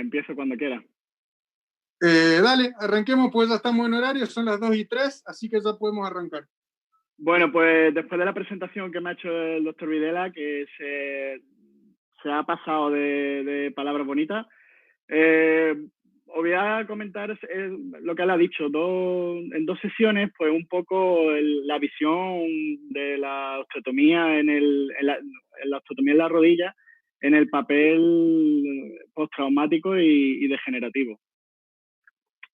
empiezo cuando quiera. Dale, arranquemos, pues ya estamos en horario, son las 2:03, así que ya podemos arrancar. Bueno, pues después de la presentación que me ha hecho el doctor Videla, que se ha pasado de palabras bonitas, os voy a comentar lo que él ha dicho. En 2 sesiones, pues un poco la visión de la osteotomía en la osteotomía en la rodilla, en el papel postraumático y degenerativo.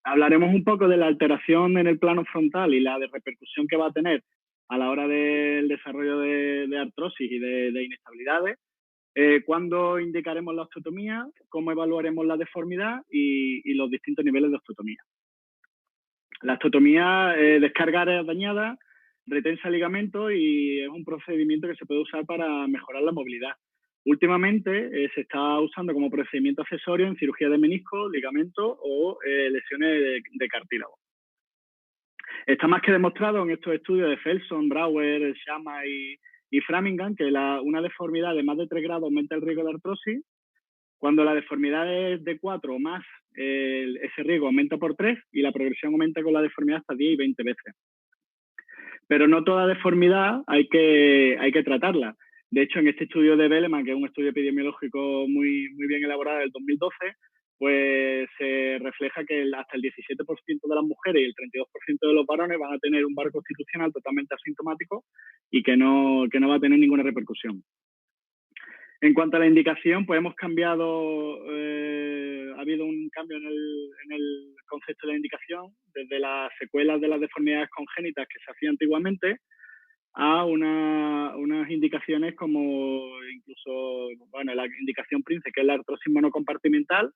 Hablaremos un poco de la alteración en el plano frontal y la repercusión que va a tener a la hora del desarrollo de artrosis y de inestabilidades, cuándo indicaremos la osteotomía, cómo evaluaremos la deformidad y los distintos niveles de osteotomía. La osteotomía descarga áreas dañadas, retensa ligamentos y es un procedimiento que se puede usar para mejorar la movilidad. Últimamente se está usando como procedimiento accesorio en cirugía de menisco, ligamento o lesiones de cartílago. Está más que demostrado en estos estudios de Felson, Brouwer, Shama y Framingham que una deformidad de más de 3 grados aumenta el riesgo de artrosis. Cuando la deformidad es de 4 o más, ese riesgo aumenta por 3 y la progresión aumenta con la deformidad hasta 10 y 20 veces. Pero no toda deformidad hay que tratarla. De hecho, en este estudio de Beleman, que es un estudio epidemiológico muy bien elaborado del 2012, pues se refleja que hasta el 17% de las mujeres y el 32% de los varones van a tener un paro constitucional totalmente asintomático y que no va a tener ninguna repercusión. En cuanto a la indicación, pues hemos cambiado, ha habido un cambio en el concepto de la indicación, desde las secuelas de las deformidades congénitas que se hacía antiguamente a unas indicaciones como incluso, bueno, la indicación PRINCE, que es la artrosis monocompartimental,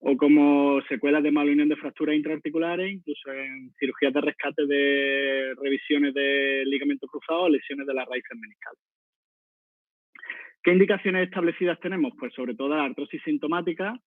o como secuelas de malunión de fracturas intraarticulares, incluso en cirugías de rescate de revisiones de ligamento cruzado o lesiones de las raíces meniscales. ¿Qué indicaciones establecidas tenemos? Pues sobre todo la artrosis sintomática,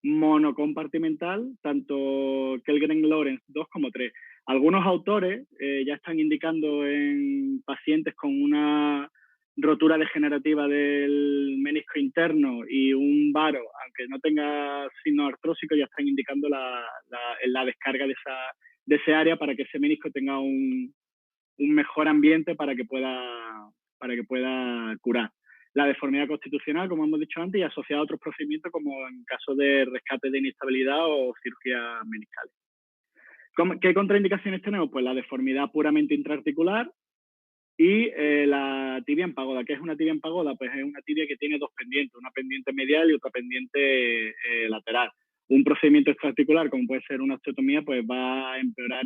monocompartimental, tanto Kellgren-Lawrence 2 como 3. Algunos autores ya están indicando en pacientes con una rotura degenerativa del menisco interno y un varo, aunque no tenga signo artrósico, ya están indicando la descarga de ese área para que ese menisco tenga un mejor ambiente para que pueda curar. La deformidad constitucional, como hemos dicho antes, y asociada a otros procedimientos como en caso de rescate de inestabilidad o cirugía meniscal. ¿Qué contraindicaciones tenemos? Pues la deformidad puramente intraarticular y la tibia en pagoda. ¿Qué es una tibia en pagoda? Pues es una tibia que tiene 2 pendientes, una pendiente medial y otra pendiente lateral. Un procedimiento extraarticular, como puede ser una osteotomía, pues va a empeorar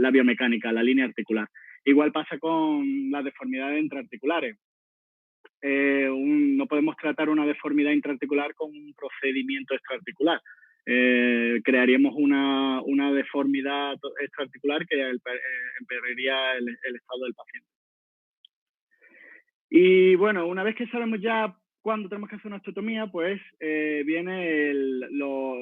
la biomecánica, la línea articular. Igual pasa con las deformidades intraarticulares. No podemos tratar una deformidad intraarticular con un procedimiento extraarticular. Crearíamos una deformidad extraarticular que empeoraría el estado del paciente. Y bueno, una vez que sabemos ya cuándo tenemos que hacer una osteotomía, pues viene lo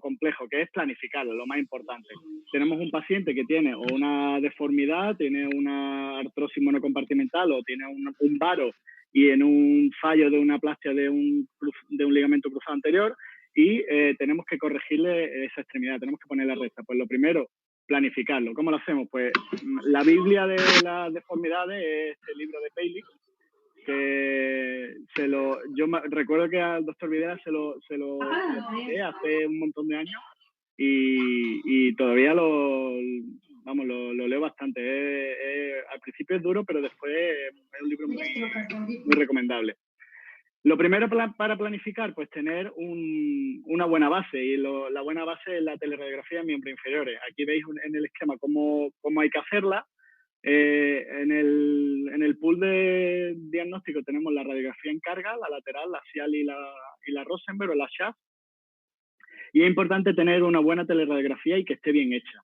complejo, que es planificarlo, lo más importante. Tenemos un paciente que tiene o una deformidad, tiene una artrosis monocompartimental o tiene un varo y en un fallo de una plastia de un ligamento cruzado anterior y tenemos que corregirle esa extremidad, tenemos que ponerle recta. Pues lo primero, planificarlo. ¿Cómo lo hacemos? Pues la Biblia de las deformidades es el libro de Paley, que yo recuerdo que al doctor Videla se lo pasé hace un montón de años y todavía lo leo bastante. Al principio es duro, pero después es un libro muy recomendable. Lo primero para planificar, pues tener una buena base, y la buena base es la teleradiografía de miembros inferiores. Aquí veis en el esquema cómo hay que hacerla. En el pool de diagnóstico tenemos la radiografía en carga, la lateral, la axial y la Rosenberg o la Schaff. Y es importante tener una buena teleradiografía y que esté bien hecha.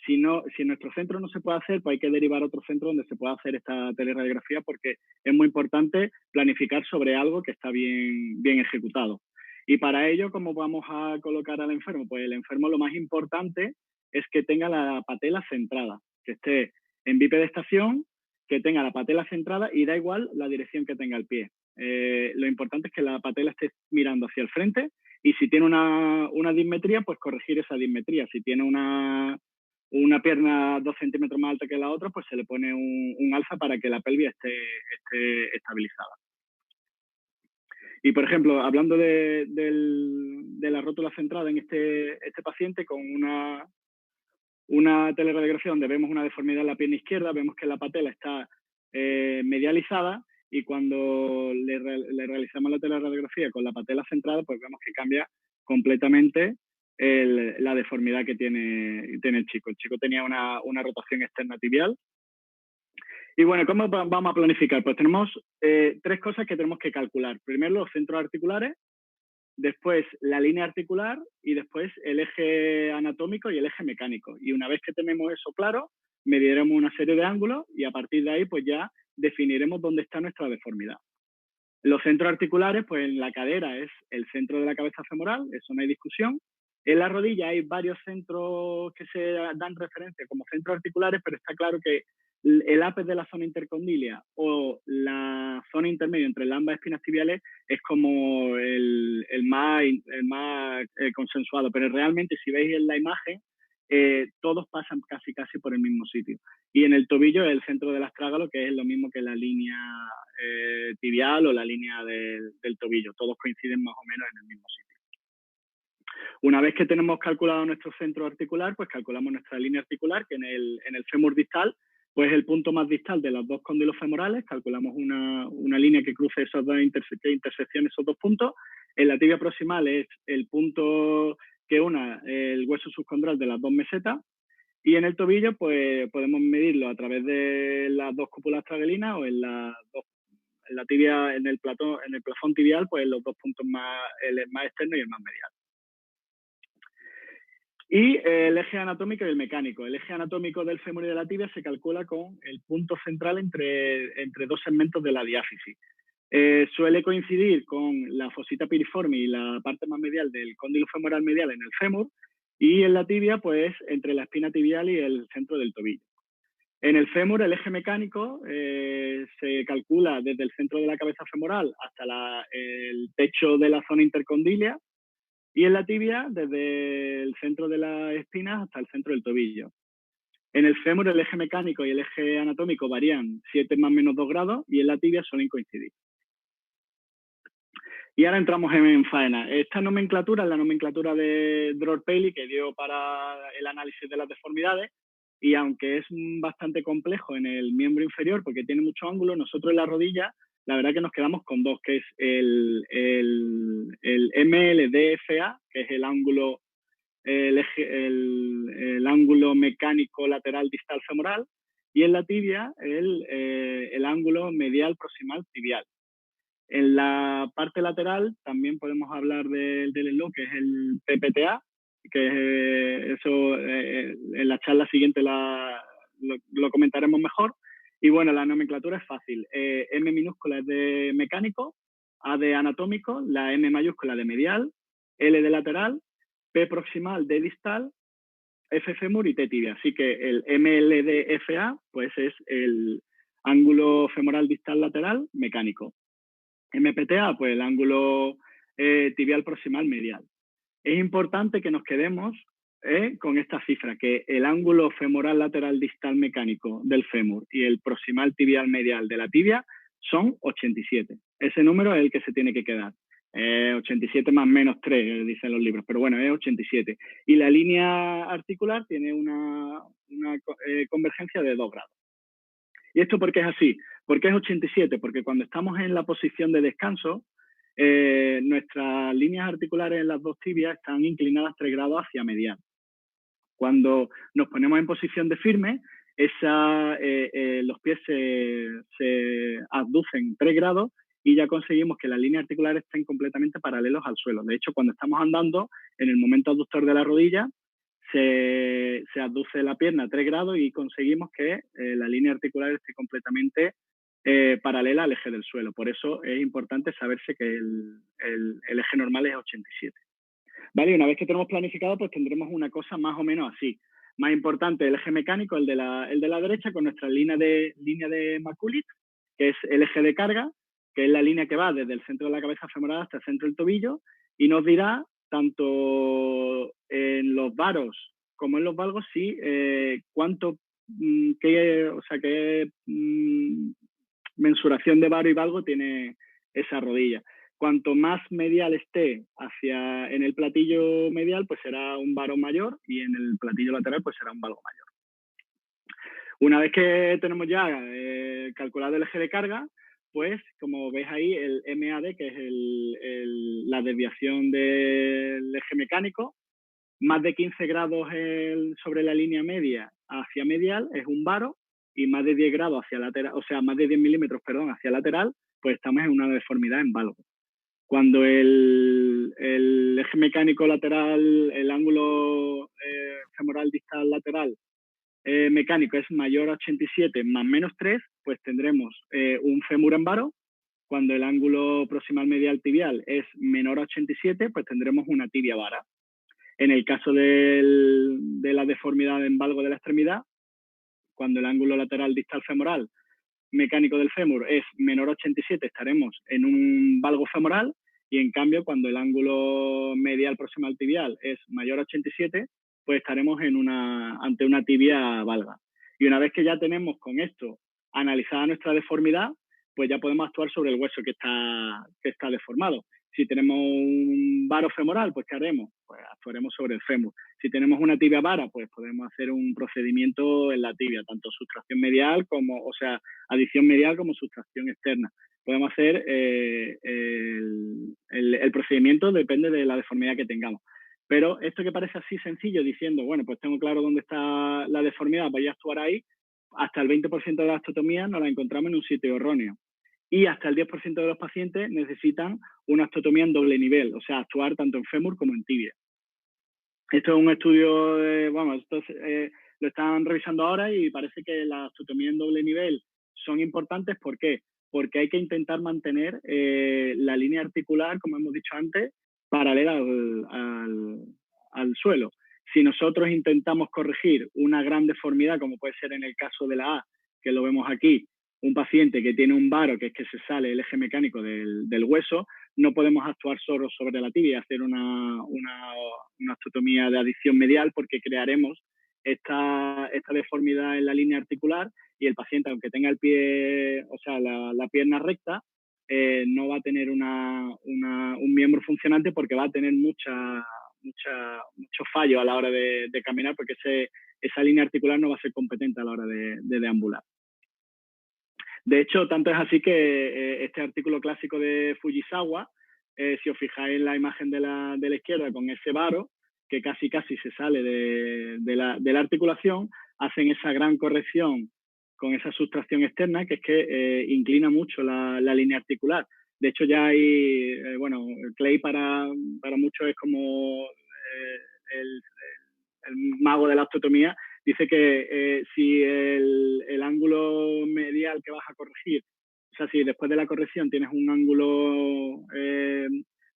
Si en nuestro centro no se puede hacer, pues hay que derivar a otro centro donde se pueda hacer esta teleradiografía, porque es muy importante planificar sobre algo que está bien ejecutado. Y para ello, ¿cómo vamos a colocar al enfermo? Pues el enfermo lo más importante es que tenga la patela centrada, que esté en bipedestación, que tenga la patela centrada y da igual la dirección que tenga el pie. Lo importante es que la patela esté mirando hacia el frente y si tiene una dismetría, pues corregir esa dismetría. Si tiene una pierna 2 centímetros más alta que la otra, pues se le pone un alza para que la pelvis esté estabilizada. Y, por ejemplo, hablando de la rótula centrada en este paciente con una teleradiografía donde vemos una deformidad en la pierna izquierda, vemos que la patela está medializada y cuando le realizamos la teleradiografía con la patela centrada, pues vemos que cambia completamente la deformidad que tiene el chico. El chico tenía una rotación externa tibial. Y bueno, ¿cómo vamos a planificar? Pues tenemos 3 cosas que tenemos que calcular. Primero, los centros articulares, después la línea articular y después el eje anatómico y el eje mecánico. Y una vez que tenemos eso claro, mediremos una serie de ángulos y a partir de ahí pues ya definiremos dónde está nuestra deformidad. Los centros articulares, pues en la cadera es el centro de la cabeza femoral, eso no hay discusión. En la rodilla hay varios centros que se dan referencia como centros articulares, pero está claro que el ápice de la zona intercondilia o la zona intermedia entre ambas espinas tibiales es como el más consensuado, pero realmente si veis en la imagen, todos pasan casi por el mismo sitio. Y en el tobillo es el centro del astrágalo, que es lo mismo que la línea tibial o la línea del tobillo. Todos coinciden más o menos en el mismo sitio. Una vez que tenemos calculado nuestro centro articular, pues calculamos nuestra línea articular, que en el fémur distal, pues el punto más distal de los 2 cóndilos femorales, calculamos una línea que cruce esas dos intersecciones, esos 2 puntos. En la tibia proximal es el punto que una el hueso subcondral de las 2 mesetas. Y en el tobillo, pues podemos medirlo a través de las 2 cúpulas traguelinas o en la tibia, en el plafón tibial, pues los 2 puntos el más externo y el más medial. Y el eje anatómico y el mecánico. El eje anatómico del fémur y de la tibia se calcula con el punto central entre 2 segmentos de la diáfisis. Suele coincidir con la fosita piriforme y la parte más medial del cóndilo femoral medial en el fémur, y en la tibia, pues, entre la espina tibial y el centro del tobillo. En el fémur, el eje mecánico se calcula desde el centro de la cabeza femoral hasta el techo de la zona intercondilia, y en la tibia, desde el centro de las espinas hasta el centro del tobillo. En el fémur, el eje mecánico y el eje anatómico varían 7 más o menos 2 grados, y en la tibia suelen coincidir. Y ahora entramos en faena. Esta nomenclatura es la nomenclatura de Dror-Paley que dio para el análisis de las deformidades, y aunque es bastante complejo en el miembro inferior porque tiene mucho ángulo, nosotros en la rodilla la verdad que nos quedamos con 2, que es el MLDFA, que es el ángulo, el ángulo mecánico lateral distal femoral, y en la tibia el ángulo medial proximal tibial. En la parte lateral también podemos hablar del ELO, que es el PPTA, que eso en la charla siguiente lo comentaremos mejor. Y bueno, la nomenclatura es fácil. M minúscula es de mecánico, A de anatómico, la M mayúscula de medial, L de lateral, P proximal de distal, F fémur y T tibia. Así que el MLDFA pues es el ángulo femoral distal lateral mecánico. MPTA, pues el ángulo tibial proximal medial. Es importante que nos quedemos con esta cifra, que el ángulo femoral lateral distal mecánico del fémur y el proximal tibial medial de la tibia son 87. Ese número es el que se tiene que quedar. 87 más menos 3, dicen los libros, pero bueno, es 87. Y la línea articular tiene una convergencia de 2 grados. ¿Y esto por qué es así? ¿Por qué es 87? Porque cuando estamos en la posición de descanso, nuestras líneas articulares en las 2 tibias están inclinadas 3 grados hacia medial. Cuando nos ponemos en posición de firme, los pies se abducen 3 grados y ya conseguimos que las líneas articulares estén completamente paralelos al suelo. De hecho, cuando estamos andando, en el momento abductor de la rodilla, se abduce la pierna 3 grados y conseguimos que la línea articular esté completamente paralela al eje del suelo. Por eso es importante saberse que el eje normal es 87. ¿Vale? Y una vez que tenemos planificado, pues tendremos una cosa más o menos así. Más importante, el eje mecánico, el de la derecha, con nuestra línea de Maculit, que es el eje de carga, que es la línea que va desde el centro de la cabeza femoral hasta el centro del tobillo, y nos dirá, tanto en los varos como en los valgos, sí, qué mensuración de varo y valgo tiene esa rodilla. Cuanto más medial esté en el platillo medial, pues será un varo mayor, y en el platillo lateral pues será un valgo mayor. Una vez que tenemos ya calculado el eje de carga, pues como veis ahí, el MAD, que es la desviación del eje mecánico, más de 15 grados sobre la línea media hacia medial es un varo, y más de 10 grados hacia lateral, o sea, más de 10 milímetros, perdón, hacia lateral, pues estamos en una deformidad en valgo. Cuando el eje mecánico lateral, el ángulo femoral distal lateral mecánico es mayor a 87 más menos 3, pues tendremos un fémur en varo. Cuando el ángulo proximal medial tibial es menor a 87, pues tendremos una tibia vara. En el caso de la deformidad en valgo de la extremidad, cuando el ángulo lateral distal femoral mecánico del fémur es menor a 87, estaremos en un valgo femoral, y en cambio cuando el ángulo medial proximal tibial es mayor a 87, pues estaremos ante una tibia valga. Y una vez que ya tenemos con esto analizada nuestra deformidad, pues ya podemos actuar sobre el hueso que está deformado. Si tenemos un varo femoral, pues ¿qué haremos? Pues actuaremos sobre el fémur. Si tenemos una tibia vara, pues podemos hacer un procedimiento en la tibia, tanto sustracción medial adición medial como sustracción externa. Podemos hacer el procedimiento, depende de la deformidad que tengamos. Pero esto que parece así sencillo, diciendo, bueno, pues tengo claro dónde está la deformidad, voy a actuar ahí, hasta el 20% de las osteotomías nos la encontramos en un sitio erróneo. Y hasta el 10% de los pacientes necesitan una osteotomía en doble nivel, o sea, actuar tanto en fémur como en tibia. Esto es un estudio, lo están revisando ahora, y parece que las osteotomías en doble nivel son importantes. ¿Por qué? Porque hay que intentar mantener la línea articular, como hemos dicho antes, paralela al suelo. Si nosotros intentamos corregir una gran deformidad, como puede ser en el caso de la A, que lo vemos aquí, un paciente que tiene un varo, que es que se sale el eje mecánico del hueso, no podemos actuar solo sobre la tibia y hacer una osteotomía de adición medial, porque crearemos esta deformidad en la línea articular, y el paciente, aunque tenga el pie, o sea, la pierna recta, no va a tener un miembro funcionante, porque va a tener mucho fallo a la hora de caminar, porque esa línea articular no va a ser competente a la hora de deambular. De hecho, tanto es así que este artículo clásico de Fujisawa, si os fijáis en la imagen de la izquierda, con ese varo, que casi se sale de la articulación, hacen esa gran corrección con esa sustracción externa, que es que inclina mucho la línea articular. De hecho, ya hay, Clay para muchos es como el mago de la osteotomía. Dice que si el ángulo medial que vas a corregir, o sea, si después de la corrección tienes un ángulo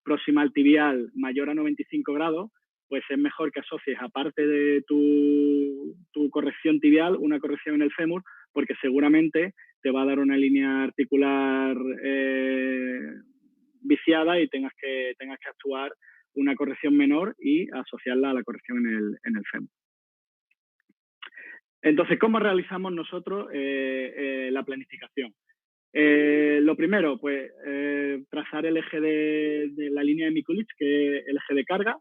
proximal tibial mayor a 95 grados, pues es mejor que asocies, aparte de tu corrección tibial, una corrección en el fémur, porque seguramente te va a dar una línea articular viciada, y tengas que actuar una corrección menor y asociarla a la corrección en el fémur. Entonces, ¿cómo realizamos nosotros la planificación? Lo primero, pues trazar el eje de la línea de Mikulicz, que es el eje de carga,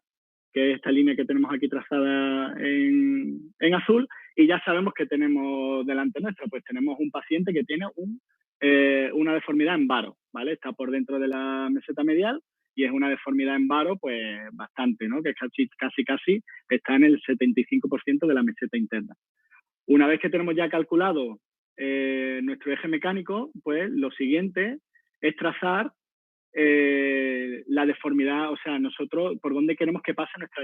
que es esta línea que tenemos aquí trazada en azul, y ya sabemos que tenemos delante nuestra, pues tenemos un paciente que tiene una deformidad en varo, ¿vale? Está por dentro de la meseta medial, y es una deformidad en varo, pues bastante, ¿no? Que casi está en el 75% de la meseta interna. Una vez que tenemos ya calculado nuestro eje mecánico, pues lo siguiente es trazar la deformidad, o sea, nosotros por dónde queremos que pase nuestro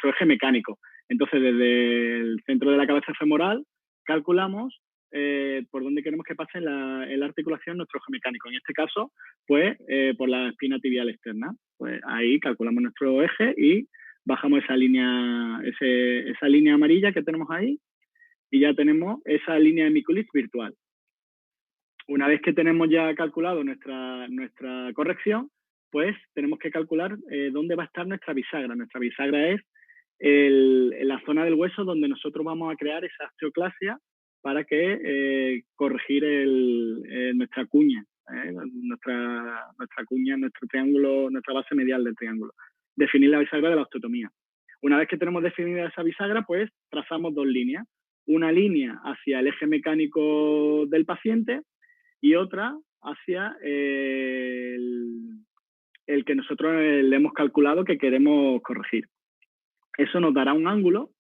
eje mecánico. Entonces, desde el centro de la cabeza femoral, calculamos por dónde queremos que pase en la articulación nuestro eje mecánico. En este caso, pues por la espina tibial externa. Pues ahí calculamos nuestro eje y bajamos esa línea amarilla que tenemos ahí, y ya tenemos esa línea de Mikulicz virtual. Una vez que tenemos ya calculado nuestra corrección, pues tenemos que calcular dónde va a estar nuestra bisagra. Nuestra bisagra es la zona del hueso donde nosotros vamos a crear esa osteoclasia para que corregir nuestra cuña, nuestra cuña, nuestro triángulo, nuestra base medial del triángulo. Definir la bisagra de la osteotomía. Una vez que tenemos definida esa bisagra, pues trazamos dos líneas. Una línea hacia el eje mecánico del paciente y otra hacia el que nosotros le hemos calculado que queremos corregir. Eso nos dará un ángulo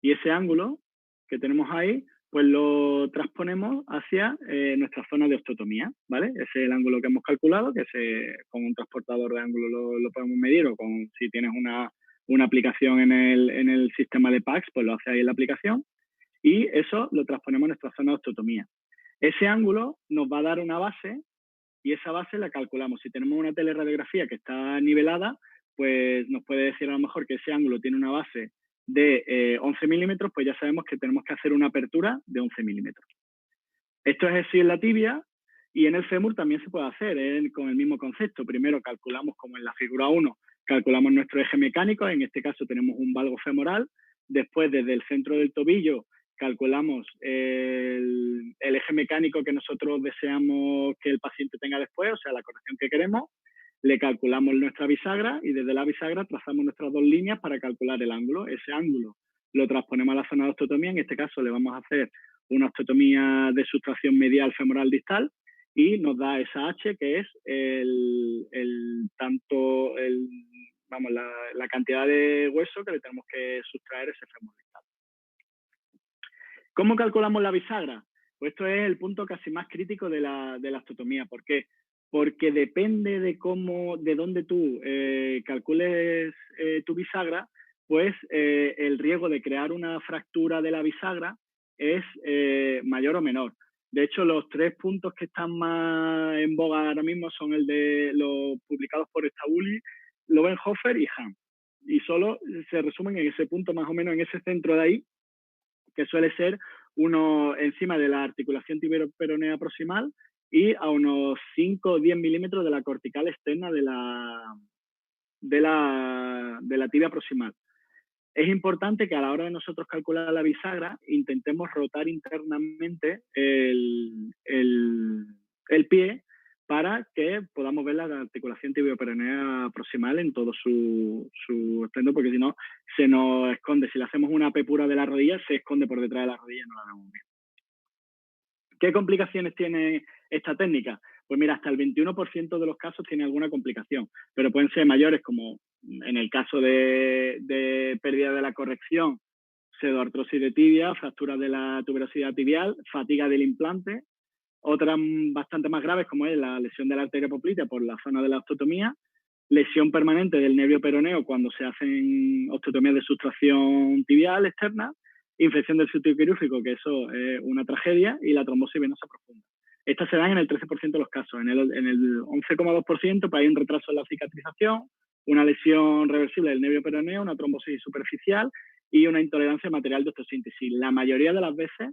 y ese ángulo que tenemos ahí, pues lo transponemos hacia nuestra zona de osteotomía, ¿vale? Ese es el ángulo que hemos calculado, que con un transportador de ángulo lo podemos medir, o si tienes una aplicación en el sistema de PACS, pues lo hace ahí en la aplicación, y eso lo transponemos a nuestra zona de osteotomía. Ese ángulo nos va a dar una base y esa base la calculamos. Si tenemos una teleradiografía que está nivelada, pues nos puede decir a lo mejor que ese ángulo tiene una base de 11 milímetros, pues ya sabemos que tenemos que hacer una apertura de 11 milímetros. Esto es así en la tibia, y en el fémur también se puede hacer con el mismo concepto. Primero calculamos, como en la figura 1, calculamos nuestro eje mecánico. En este caso tenemos un valgo femoral. Después, desde el centro del tobillo, calculamos el eje mecánico que nosotros deseamos que el paciente tenga después, o sea, la corrección que queremos. Le calculamos nuestra bisagra y desde la bisagra trazamos nuestras dos líneas para calcular el ángulo. Ese ángulo lo transponemos a la zona de osteotomía. En este caso le vamos a hacer una osteotomía de sustracción medial femoral distal y nos da esa H, que es la cantidad de hueso que le tenemos que sustraer ese fémur distal. ¿Cómo calculamos la bisagra? Pues esto es el punto casi más crítico de la osteotomía. ¿Por qué? Porque depende de dónde tú calcules tu bisagra, pues el riesgo de crear una fractura de la bisagra es mayor o menor. De hecho, los 3 puntos que están más en boga ahora mismo son el de los publicados por Stabuli, Lowenhofer y Hahn. Y solo se resumen en ese punto, más o menos en ese centro de ahí, que suele ser uno encima de la articulación tibio-peronea proximal y a unos 5 o 10 milímetros de la cortical externa de la tibia proximal. Es importante que a la hora de nosotros calcular la bisagra intentemos rotar internamente el pie para que podamos ver la articulación tibio-peronea proximal en todo su esplendor, porque si no se nos esconde. Si le hacemos una pepura de la rodilla, se esconde por detrás de la rodilla y no la vemos bien. ¿Qué complicaciones tiene esta técnica? Pues mira, hasta el 21% de los casos tiene alguna complicación, pero pueden ser mayores, como en el caso de pérdida de la corrección, pseudoartrosis de tibia, fractura de la tuberosidad tibial, fatiga del implante. Otras bastante más graves, como es la lesión de la arteria poplitea por la zona de la osteotomía, lesión permanente del nervio peroneo cuando se hacen osteotomías de sustracción tibial externa, infección del sitio quirúrgico, que eso es una tragedia, y la trombosis venosa profunda. Estas se dan en el 13% de los casos. En el 11,2% pues hay un retraso en la cicatrización, una lesión reversible del nervio peroneo, una trombosis superficial y una intolerancia al material de osteosíntesis. La mayoría de las veces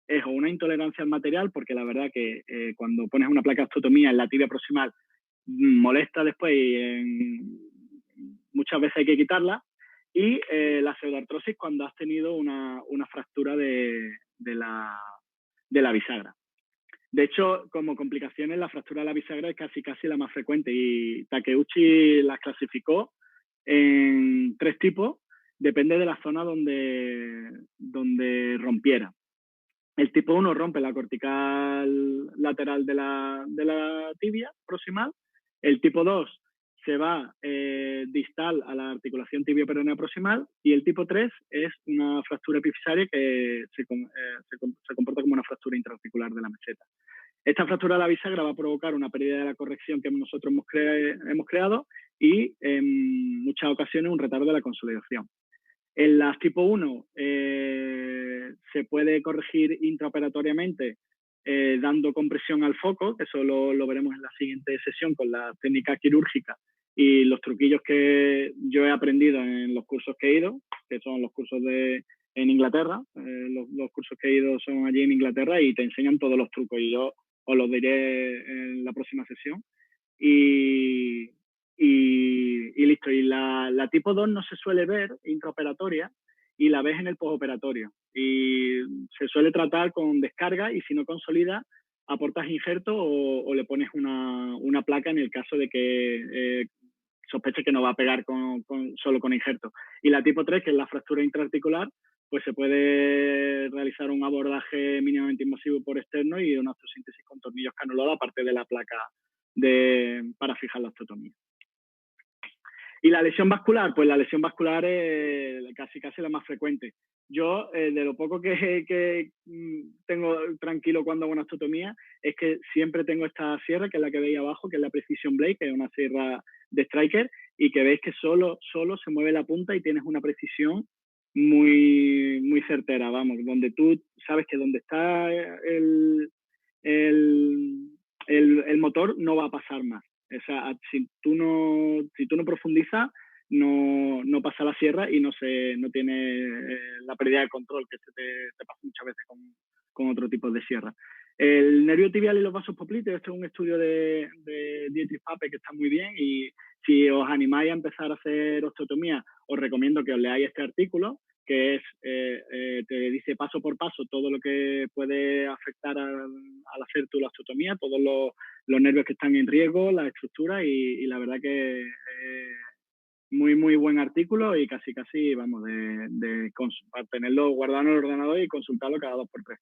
es una intolerancia al material, porque la verdad que cuando pones una placa de osteotomía en la tibia proximal molesta después y muchas veces hay que quitarla, y la pseudoartrosis cuando has tenido una fractura de la bisagra. De hecho, como complicaciones, la fractura de la bisagra es casi la más frecuente, y Takeuchi las clasificó en 3 tipos, depende de la zona donde rompiera. El tipo 1 rompe la cortical lateral de la tibia proximal. El tipo 2 se va distal a la articulación tibio-peronea proximal. Y el tipo 3 es una fractura epifisaria que se comporta como una fractura intraarticular de la meseta. Esta fractura de la bisagra va a provocar una pérdida de la corrección que nosotros hemos creado y en muchas ocasiones un retardo de la consolidación. En las tipo 1 se puede corregir intraoperatoriamente dando compresión al foco, que eso lo veremos en la siguiente sesión con la técnica quirúrgica y los truquillos que yo he aprendido en los cursos que he ido, que son los cursos en Inglaterra. Los cursos que he ido son allí en Inglaterra y te enseñan todos los trucos, y yo os lo diré en la próxima sesión. Y listo. Y la tipo 2 no se suele ver intraoperatoria y la ves en el postoperatorio. Y se suele tratar con descarga y si no consolida, aportas injerto o le pones una placa en el caso de que sospeche que no va a pegar solo con injerto. Y la tipo 3, que es la fractura intraarticular, pues se puede realizar un abordaje mínimamente invasivo por externo y una osteosíntesis con tornillos canulados, aparte de la placa para fijar la osteotomía. Y la lesión vascular, pues la lesión vascular es casi la más frecuente. Yo, de lo poco que tengo tranquilo cuando hago una osteotomía, es que siempre tengo esta sierra, que es la que veis abajo, que es la Precision Blade, que es una sierra de striker, y que veis que solo se mueve la punta y tienes una precisión muy, muy certera, vamos, donde tú sabes que donde está el motor no va a pasar más. O sea, si tú no profundizas, no pasa la sierra y no tiene la pérdida de control que te pasa muchas veces con otro tipo de sierra. El nervio tibial y los vasos popliteos, este es un estudio de Dietrich Pape que está muy bien, y si os animáis a empezar a hacer osteotomía, os recomiendo que os leáis este artículo, que te dice paso por paso todo lo que puede afectar al hacer tu osteotomía, todos los nervios que están en riesgo, la estructura, y la verdad que muy, muy buen artículo, y casi, vamos, para tenerlo guardado en el ordenador y consultarlo cada 2x3.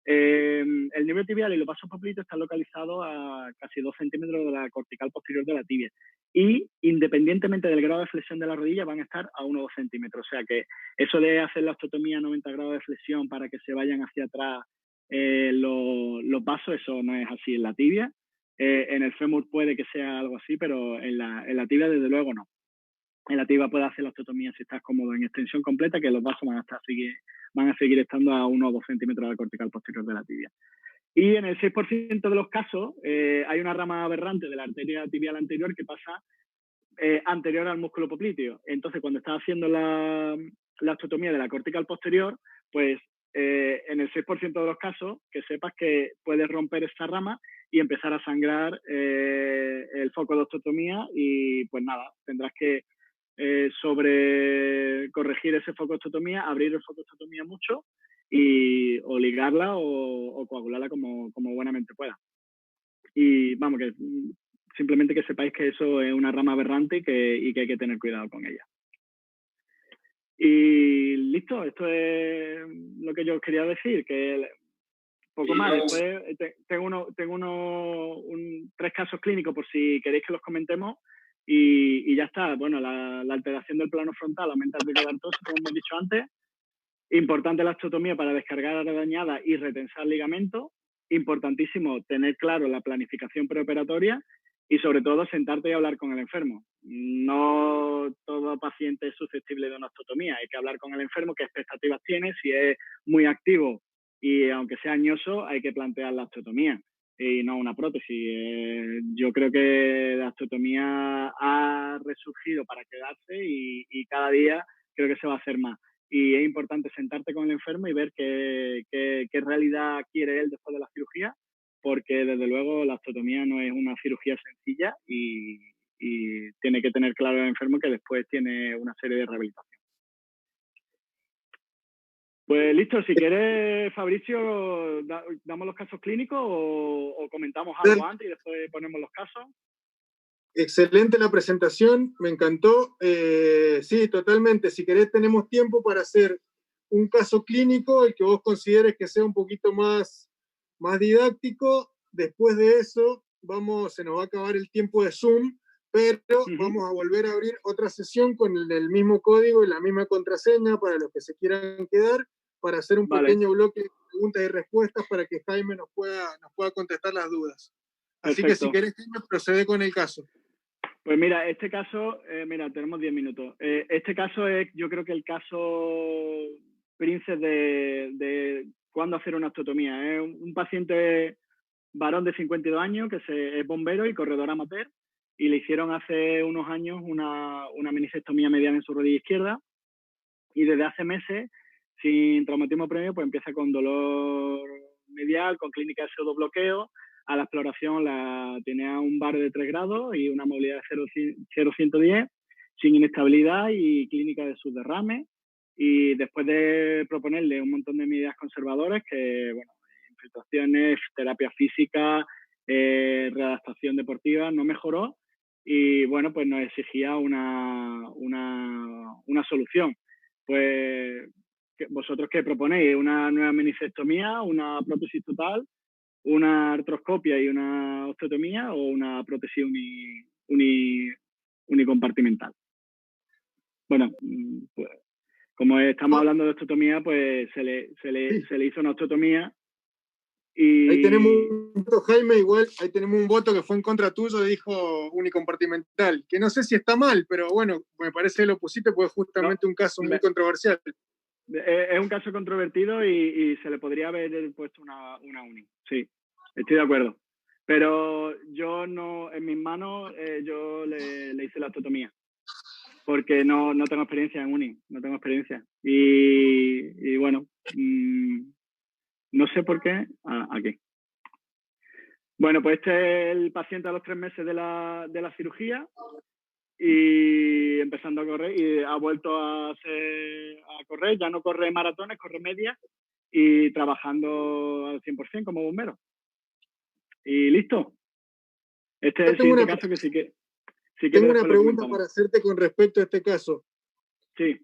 El nervio tibial y los vasos popliteos están localizados a casi 2 centímetros de la cortical posterior de la tibia, y independientemente del grado de flexión de la rodilla van a estar a 1 o 2 centímetros. O sea que eso de hacer la osteotomía a 90 grados de flexión para que se vayan hacia atrás los vasos, eso no es así en la tibia. En el fémur puede que sea algo así, pero en la tibia desde luego no. En la tibia puedes hacer la osteotomía si estás cómodo en extensión completa, que los vasos van a seguir estando a 1 o 2 centímetros de la cortical posterior de la tibia. Y en el 6% de los casos hay una rama aberrante de la arteria tibial anterior que pasa anterior al músculo popliteo. Entonces, cuando estás haciendo la osteotomía de la cortical posterior, pues en el 6% de los casos, que sepas que puedes romper esta rama y empezar a sangrar el foco de osteotomía, y pues nada, tendrás que sobre corregir ese foco de osteotomía, abrir el foco de osteotomía mucho y o ligarla o coagularla como buenamente pueda. Y vamos, que simplemente que sepáis que eso es una rama aberrante y que hay que tener cuidado con ella. Y listo, esto es lo que yo os quería decir, que poco más. Después tengo 3 casos clínicos por si queréis que los comentemos, y ya está. Bueno, la alteración del plano frontal aumenta el riesgo de artrosis, como hemos dicho antes. Importante la osteotomía para descargar área dañada y retensar ligamentos. Importantísimo tener claro la planificación preoperatoria y sobre todo sentarte y hablar con el enfermo. No todo paciente es susceptible de una osteotomía. Hay que hablar con el enfermo qué expectativas tiene, si es muy activo y aunque sea añoso hay que plantear la osteotomía y no una prótesis. Yo creo que la osteotomía ha resurgido para quedarse y cada día creo que se va a hacer más. Y es importante sentarte con el enfermo y ver qué realidad quiere él después de la cirugía, porque desde luego la osteotomía no es una cirugía sencilla y tiene que tener claro el enfermo que después tiene una serie de rehabilitación. Pues listo, si quieres, Fabricio, damos los casos clínicos o comentamos algo antes y después ponemos los casos. Excelente la presentación, me encantó. Sí, totalmente. Si querés, tenemos tiempo para hacer un caso clínico, el que vos consideres que sea un poquito más didáctico. Después de eso, se nos va a acabar el tiempo de Zoom, pero vamos a volver a abrir otra sesión con el mismo código y la misma contraseña para los que se quieran quedar, para hacer un pequeño bloque de preguntas y respuestas para que Jaime nos pueda contestar las dudas. Así que si querés, Jaime, procede con el caso. Pues mira, este caso, tenemos 10 minutos. Este caso es, yo creo que el caso príncipe de cuándo hacer una osteotomía. Es un paciente varón de 52 años que es bombero y corredor amateur, y le hicieron hace unos años una meniscectomía mediana en su rodilla izquierda, y desde hace meses, sin traumatismo previo, pues empieza con dolor medial, con clínica de pseudobloqueo. a la exploración tenía un bar de 3 grados y una movilidad de 0-110, sin inestabilidad y clínica de subderrame. Y después de proponerle un montón de medidas conservadoras, que, bueno, infiltraciones, terapia física, readaptación deportiva, no mejoró. Y, bueno, pues nos exigía una solución. Pues, ¿vosotros qué proponéis? ¿Una nueva meniscectomía, una prótesis total, una artroscopia y una osteotomía o una prótesis unicompartimental? Bueno, pues, como estamos hablando de osteotomía, pues se le hizo una osteotomía y... Ahí tenemos un voto, Jaime, igual, ahí tenemos un voto que fue en contra tuyo, dijo unicompartimental, que no sé si está mal, pero bueno, me parece que lo pusiste porque es justamente un caso muy controversial. Es un caso controvertido y se le podría haber puesto una uni, sí, estoy de acuerdo. Pero yo no, en mis manos, yo le hice la osteotomía. Porque no tengo experiencia en uni, no tengo experiencia. Y bueno, no sé por qué, aquí. Bueno, pues este es el paciente a los 3 meses de la cirugía y empezando a correr y ha vuelto a correr, ya no corre maratones, corre medias y trabajando al 100% como bombero. Y listo. Este es el siguiente caso que sí que... Tengo una pregunta para hacerte con respecto a este caso. Sí.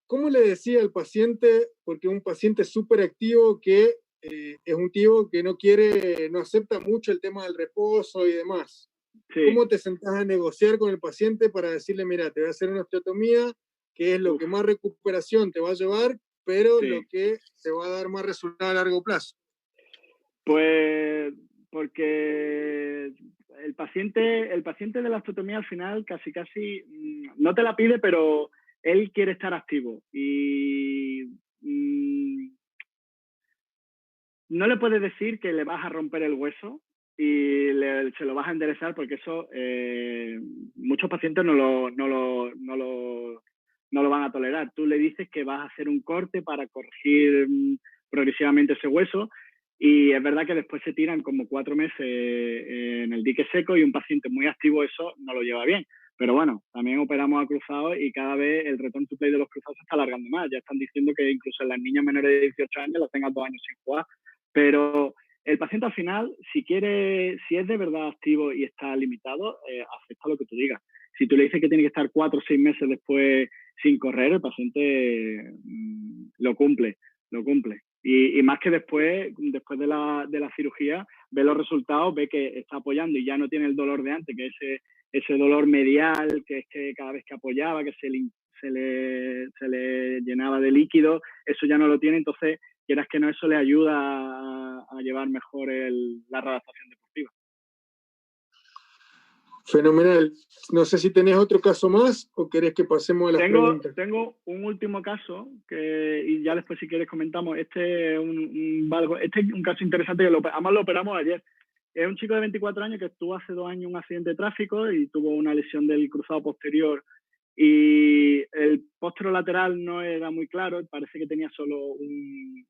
¿Cómo le decía al paciente, porque es un paciente súper activo que es un tío que no acepta mucho el tema del reposo y demás? Sí. ¿Cómo te sentás a negociar con el paciente para decirle, mira, te voy a hacer una osteotomía, que es lo que más recuperación te va a llevar, pero lo que te va a dar más resultado a largo plazo? Pues porque el paciente de la osteotomía al final casi no te la pide, pero él quiere estar activo y no le puedes decir que le vas a romper el hueso y se lo vas a enderezar, porque eso muchos pacientes no lo van a tolerar. Tú le dices que vas a hacer un corte para corregir progresivamente ese hueso. Y es verdad que después se tiran como 4 meses en el dique seco y un paciente muy activo eso no lo lleva bien. Pero bueno, también operamos a cruzados y cada vez el return to play de los cruzados se está alargando más. Ya están diciendo que incluso en las niñas menores de 18 años las tengan 2 años sin jugar. Pero el paciente al final, si es de verdad activo y está limitado, acepta lo que tú digas. Si tú le dices que tiene que estar 4 o 6 meses después sin correr, el paciente lo cumple. Y más que después de la cirugía, ve los resultados, ve que está apoyando y ya no tiene el dolor de antes, que ese dolor medial, que es que cada vez que apoyaba, que se le llenaba de líquido, eso ya no lo tiene. Entonces, quieras que no, eso le ayuda a llevar mejor la readaptación deportiva. Fenomenal. No sé si tenés otro caso más o querés que pasemos a las preguntas. Tengo un último caso y ya después si quieres comentamos. Este es un caso interesante que además lo operamos ayer. Es un chico de 24 años que tuvo hace 2 años un accidente de tráfico y tuvo una lesión del cruzado posterior. Y el posterolateral no era muy claro, parece que tenía solo un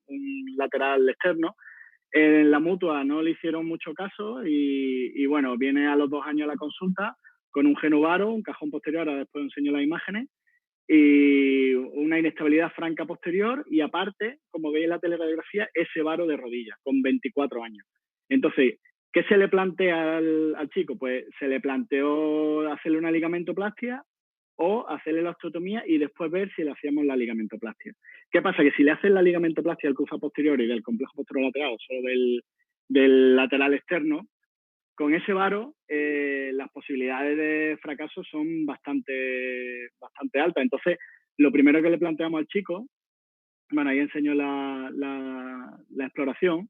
lateral externo. En la mutua no le hicieron mucho caso y bueno, viene a los 2 años a la consulta con un genovaro, un cajón posterior, ahora después enseño las imágenes, y una inestabilidad franca posterior y aparte, como veis en la teleradiografía, ese varo de rodilla con 24 años. Entonces, ¿qué se le plantea al chico? Pues se le planteó hacerle una ligamentoplastia o hacerle la osteotomía y después ver si le hacíamos la ligamentoplastia. ¿Qué pasa? Que si le hacen la ligamentoplastia del cruzado posterior y del complejo posterolateral, solo del lateral externo, con ese varo las posibilidades de fracaso son bastante altas. Entonces, lo primero que le planteamos al chico, bueno, ahí enseño la exploración,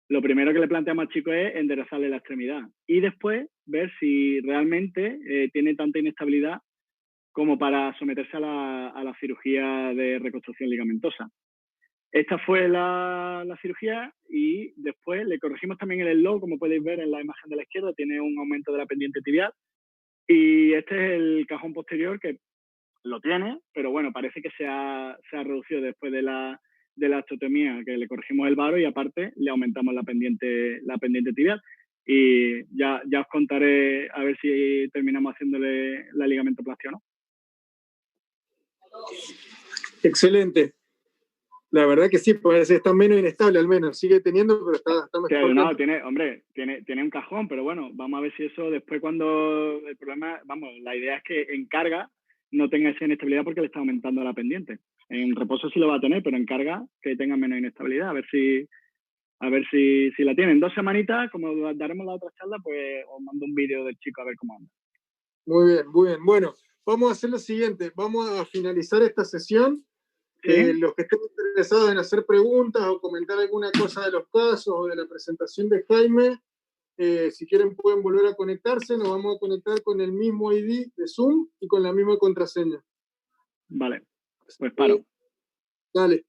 lo primero que le planteamos al chico es enderezarle la extremidad y después ver si realmente tiene tanta inestabilidad como para someterse a la cirugía de reconstrucción ligamentosa. Esta fue la cirugía y después le corregimos también el slot, como podéis ver en la imagen de la izquierda, tiene un aumento de la pendiente tibial. Y este es el cajón posterior que lo tiene, pero bueno, parece que se ha reducido después de de la osteotomía, que le corregimos el varo y aparte le aumentamos la pendiente tibial. Y ya os contaré a ver si terminamos haciéndole la ligamentoplastia o no. Excelente. La verdad que sí, parece que está menos inestable al menos. Sigue teniendo, pero está mejor. No, tiene un cajón, pero bueno, vamos a ver si eso después cuando el problema, vamos, la idea es que en carga no tenga esa inestabilidad porque le está aumentando la pendiente. En reposo sí lo va a tener, pero en carga que tenga menos inestabilidad. A ver si la tiene. En 2 semanitas, como daremos la otra charla, pues os mando un vídeo del chico a ver cómo anda. Muy bien, muy bien. Bueno, vamos a hacer lo siguiente. Vamos a finalizar esta sesión. ¿Sí? Los que estén interesados en hacer preguntas o comentar alguna cosa de los casos o de la presentación de Jaime, si quieren pueden volver a conectarse. Nos vamos a conectar con el mismo ID de Zoom y con la misma contraseña. Vale, pues paro. Dale.